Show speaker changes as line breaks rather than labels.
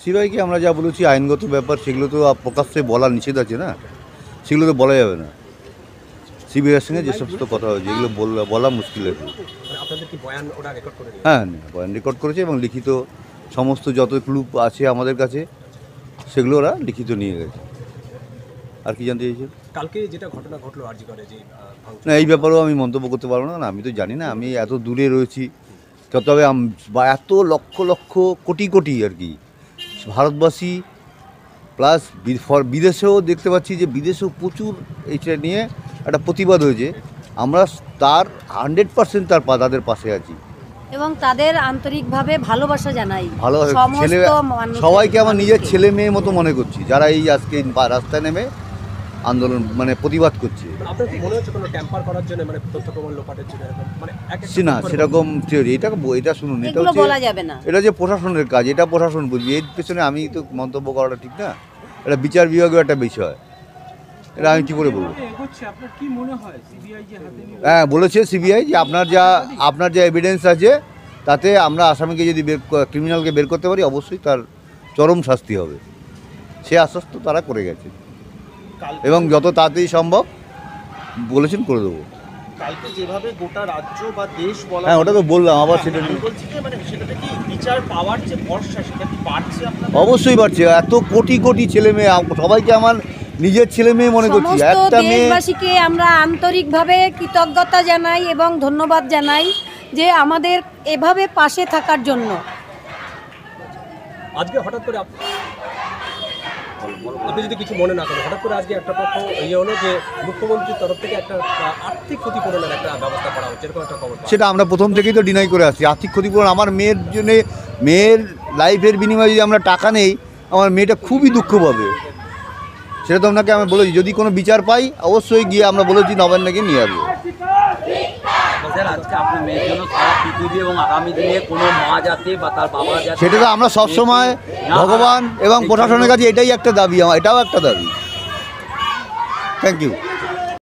সিবিআইকে আমরা যা বলেছি আইনগত ব্যাপার, সেগুলো তো প্রকাশ্যে বলা নিষেধ আছে না, সেগুলো তো বলা যাবে না। সিবিআইয়ের সঙ্গে যে সমস্ত কথা হয়েছে এগুলো বলা মুশকিল আছে। হ্যাঁ, বয়ান রেকর্ড করেছে এবং লিখিত সমস্ত যত ক্লু আছে আমাদের কাছে সেগুলো ওরা লিখিত নিয়ে গেছে। আর কি জানতে চাইছেন?
কালকে যেটা ঘটনা ঘটলো আরজি করে যে
না, এই ব্যাপারেও আমি মন্তব্য করতে পারবো না, আমি তো জানি না, আমি এত দূরে রয়েছি। তবে এত লক্ষ লক্ষ কোটি কোটি আর কি ভারতবাসী প্লাস বিদেশেও দেখতে পাচ্ছি যে বিদেশেও প্রচুর এইটা নিয়ে একটা প্রতিবাদ হয়েছে। আমরা তার 100% তাদের পাশে আছি
এবং তাদের আন্তরিকভাবে ভালোবাসা জানাই।
ছেলে সবাইকে আমার নিজের ছেলে মেয়ে মতো মনে করছি, যারা এই আজকে রাস্তায় নেমে আন্দোলন প্রতিবাদ করছে। না, সেরকম থিওরি এটা শুনুন, এটা যে প্রশাসনের কাজ, এটা প্রশাসন বুঝবে। এর পেছনে আমি তো মন্তব্য করাটা ঠিক না, এটা বিচার বিভাগের একটা বিষয়, এটা আমি কী করে বলবো? হ্যাঁ, বলেছে সিবিআই যে আপনার যা এভিডেন্স আছে তাতে আমরা আসামিকে যদি ক্রিমিনালকে বের করতে পারি অবশ্যই তার চরম শাস্তি হবে, সে আশ্বস্ত তারা করে গেছে এবং যত তাড়াতাড়ি সম্ভব বলেছেন করে দেবো।
কালকে যেভাবে গোটা রাজ্য বা দেশ বলা,
হ্যাঁ ওটা তো বললাম, আবার সেটা
বলছি যে সেটাতে কি বিচার পাওয়ার যে ভরসা সেটা কি বাড়ছে?
অবশ্যই বাড়ছে। এত কোটি কোটি ছেলে মেয়ে, সবাইকে আমার নিজের ছেলে মেয়ে মনে করছি।
একটা দেশবাসীকে আমরা আন্তরিকভাবে কৃতজ্ঞতা জানাই এবং ধন্যবাদ জানাই যে আমাদের এভাবে পাশে থাকার জন্য।
আজকে হঠাৎ করে আপনি যদি কিছু মনে না করেন, হঠাৎ করে আজকে একটা পক্ষ হলো যে মুখ্যমন্ত্রীর তরফ থেকে একটা আর্থিক ক্ষতিপূরণের একটা ব্যবস্থা করা হচ্ছে, এরকম একটা খবর।
সেটা আমরা প্রথম থেকেই তো ডিনাই করে আসছি। আর্থিক ক্ষতিপূরণ আমার মেয়ের জন্যে, মেয়ের লাইফের বিনিময়ে যদি আমরা টাকা নেই, আমার মেয়েটা খুবই দুঃখ পাবে। সেটা তো আপনাকে আমি বলেছি, যদি কোনো বিচার পাই অবশ্যই গিয়ে আমরা বলেছি নবান্নকে নিয়ে আসবো। সেটা তো আমরা সবসময় ভগবান এবং প্রশাসনের কাছে এটাই একটা দাবি, এটাও একটা দাবি। Thank you.